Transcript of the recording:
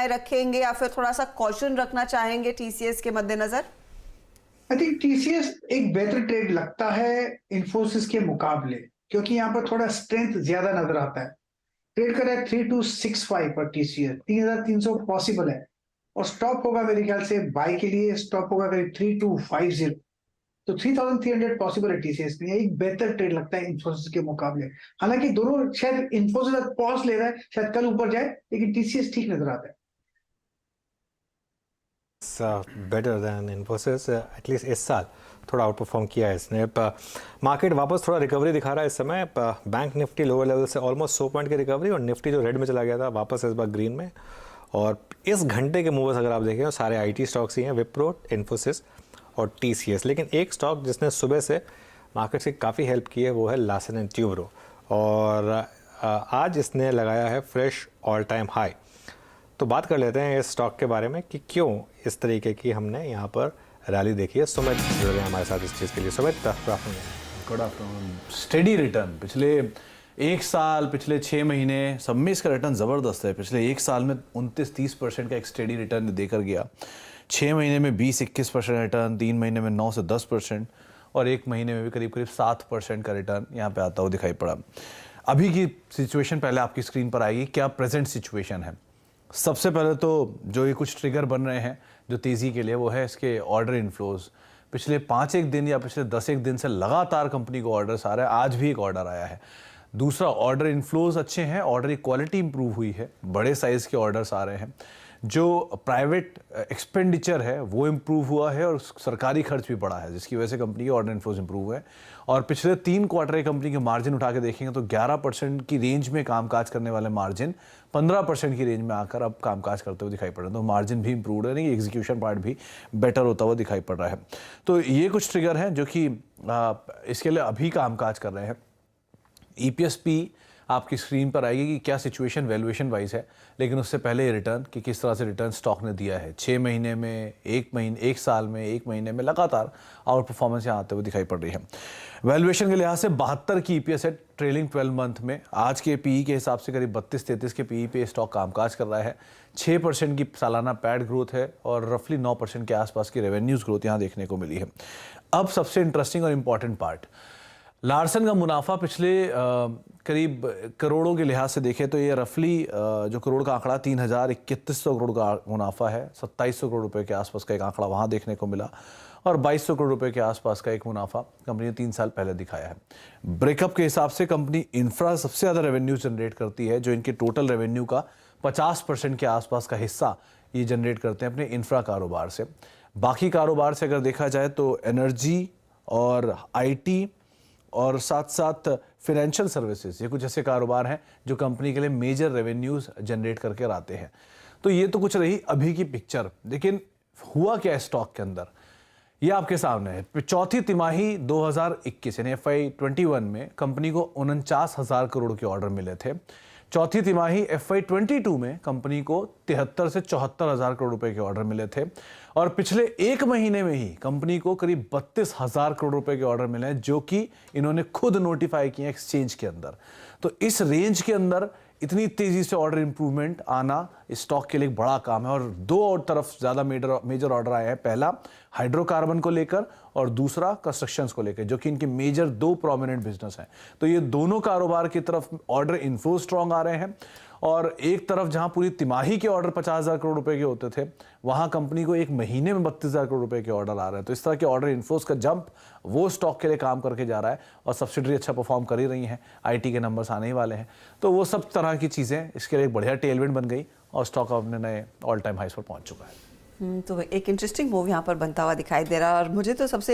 रखेंगे या फिर थोड़ा सा कॉशन रखना चाहेंगे टीसीएस के मद्देनजर? आई थिंक टीसीएस एक बेहतर ट्रेड लगता है इन्फोसिस के मुकाबले, क्योंकि यहाँ पर थोड़ा स्ट्रेंथ ज्यादा नजर आता है। ट्रेड कर रहा है 3265 पर टीसीएस, 3300 पॉसिबल है और स्टॉप होगा मेरे ख्याल से बाय के लिए, स्टॉप होगा करीब 3250। तो 3300 पॉसिबल है टीसीएस में। एक बेहतर ट्रेड लगता है इन्फोसिस के मुकाबले। हालांकि दोनों, शायद इन्फोसिस पॉज ले रहा है, शायद कल ऊपर जाए, लेकिन टीसीएस ठीक नजर आता है। बेटर दैन इन्फोसिस, एटलीस्ट इस साल थोड़ा आउट परफॉर्म किया है इसने। मार्केट वापस थोड़ा रिकवरी दिखा रहा है इस समय। बैंक निफ्टी लोअर लेवल से ऑलमोस्ट 100 पॉइंट की रिकवरी, और निफ्टी जो रेड में चला गया था वापस इस बार ग्रीन में। और इस घंटे के मूवर्स अगर आप देखें तो सारे आईटी स्टॉक्स ही हैं, विप्रो, इन्फोसिस और टीसीएस। लेकिन एक स्टॉक जिसने सुबह से मार्केट से काफ़ी हेल्प की है वो है लार्सन एंड ट्यूब्रो, और आज इसने लगाया है फ्रेश ऑल टाइम हाई। तो बात कर लेते हैं इस स्टॉक के बारे में कि क्यों इस तरीके की हमने यहाँ पर रैली देखी है। सुमित जुड़ गए हमारे साथ इस चीज़ के लिए। Sumit, good afternoon. Steady return पिछले एक साल, पिछले 6 महीने सब में इसका रिटर्न ज़बरदस्त है। पिछले एक साल में 29-30% का एक स्टेडी रिटर्न देकर गया। 6 महीने में 20-21% रिटर्न, 3 महीने में 9 से 10%, और 1 महीने में भी करीब करीब 7% का रिटर्न यहाँ पे आता हुआ दिखाई पड़ा। अभी की सिचुएशन पहले आपकी स्क्रीन पर आएगी, क्या प्रेजेंट सिचुएशन है। सबसे पहले तो जो ये कुछ ट्रिगर बन रहे हैं जो तेज़ी के लिए, वो है इसके ऑर्डर इनफ्लोज। पिछले 5 दिन या पिछले 10 दिन से लगातार कंपनी को ऑर्डर्स आ रहे हैं। आज भी एक ऑर्डर आया है। दूसरा, ऑर्डर इनफ्लोज अच्छे हैं, ऑर्डर की क्वालिटी इंप्रूव हुई है, बड़े साइज़ के ऑर्डर्स आ रहे हैं। जो प्राइवेट एक्सपेंडिचर है वो इम्प्रूव हुआ है, और सरकारी खर्च भी बढ़ा है, जिसकी वजह से कंपनी के ऑर्डर इनफ्लोज इंप्रूव हुए हैं। और पिछले 3 क्वार्टर कंपनी के मार्जिन उठा के देखेंगे तो 11% की रेंज में कामकाज करने वाले मार्जिन 15% की रेंज में आकर अब कामकाज करते हुए दिखाई पड़ रहे हैं। तो मार्जिन भी इंप्रूव है, नहीं, एग्जीक्यूशन पार्ट भी बेटर होता हुआ दिखाई पड़ रहा है। तो ये कुछ ट्रिगर हैं जो कि इसके लिए अभी कामकाज कर रहे हैं। EPS-P आपकी स्क्रीन पर आएगी कि क्या सिचुएशन वैल्यूएशन वाइज है, लेकिन उससे पहले रिटर्न कि किस तरह से रिटर्न स्टॉक ने दिया है। 6 महीने में, 1 साल में, 1 महीने में लगातार आउट परफॉर्मेंस यहाँ आते हुए दिखाई पड़ रही है। वैल्यूएशन के लिहाज से 72 की EPS है ट्रेलिंग 12 मंथ में। आज के PE के हिसाब से करीब 32-33 के PE पे स्टॉक कामकाज कर रहा है। 6% की सालाना पैड ग्रोथ है, और रफली 9% के आसपास की रेवेन्यूज ग्रोथ यहाँ देखने को मिली है। अब सबसे इंटरेस्टिंग और इम्पॉर्टेंट पार्ट, लार्सन का मुनाफा पिछले करीब करोड़ों के लिहाज से देखें तो ये रफली जो करोड़ का आंकड़ा 3100 करोड़ का मुनाफा है। 2700 करोड़ रुपए के आसपास का एक आंकड़ा वहाँ देखने को मिला, और 2200 करोड़ रुपए के आसपास का एक मुनाफा कंपनी ने 3 साल पहले दिखाया है। ब्रेकअप के हिसाब से कंपनी इंफ्रा सबसे ज़्यादा रेवेन्यू जनरेट करती है, जो इनके टोटल रेवेन्यू का 50% के आसपास का हिस्सा ये जनरेट करते हैं अपने इंफ्रा कारोबार से। बाकी कारोबार से अगर देखा जाए तो एनर्जी और IT और साथ साथ फाइनेंशियल सर्विसेज, ये कुछ ऐसे कारोबार हैं जो कंपनी के लिए मेजर रेवेन्यूज जनरेट करके आते हैं। तो ये तो कुछ रही अभी की पिक्चर, लेकिन हुआ क्या है स्टॉक के अंदर, ये आपके सामने है। चौथी तिमाही 2021 यानी FY21 में कंपनी को 49,000 करोड़ के ऑर्डर मिले थे। चौथी तिमाही FY22 में कंपनी को 73 से 74,000 करोड़ रुपए के ऑर्डर मिले थे, और पिछले 1 महीने में ही कंपनी को करीब 32,000 करोड़ रुपए के ऑर्डर मिले हैं, जो कि इन्होंने खुद नोटिफाई किए एक्सचेंज के अंदर। तो इस रेंज के अंदर इतनी तेजी से ऑर्डर इंप्रूवमेंट आना इस स्टॉक के लिए एक बड़ा काम है। और 2 और तरफ ज़्यादा मेजर ऑर्डर आए हैं। पहला हाइड्रोकार्बन को लेकर, और दूसरा कंस्ट्रक्शंस को लेकर, जो कि इनके मेजर 2 प्रोमिनेंट बिजनेस हैं। तो ये दोनों कारोबार की तरफ ऑर्डर इनफ्लो स्ट्रॉन्ग आ रहे हैं। और एक तरफ जहां पूरी तिमाही के ऑर्डर 50,000 करोड़ रुपए के होते थे, वहां कंपनी को 1 महीने में 32,000 करोड़ रुपए के ऑर्डर आ रहे हैं। तो इस तरह के ऑर्डर इनफ्लोस का जंप वो स्टॉक के लिए काम करके जा रहा है, और सब्सिडरी अच्छा परफॉर्म कर ही रही हैं। IT के नंबर्स आने ही वाले हैं। तो वो सब तरह की चीज़ें इसके लिए एक बढ़िया टेलविंड बन गई, और स्टॉक अपने नए ऑल टाइम हाइस पर पहुंच चुका है। तो एक इंटरेस्टिंग मूव यहाँ पर बनता हुआ दिखाई दे रहा है। और मुझे तो सबसे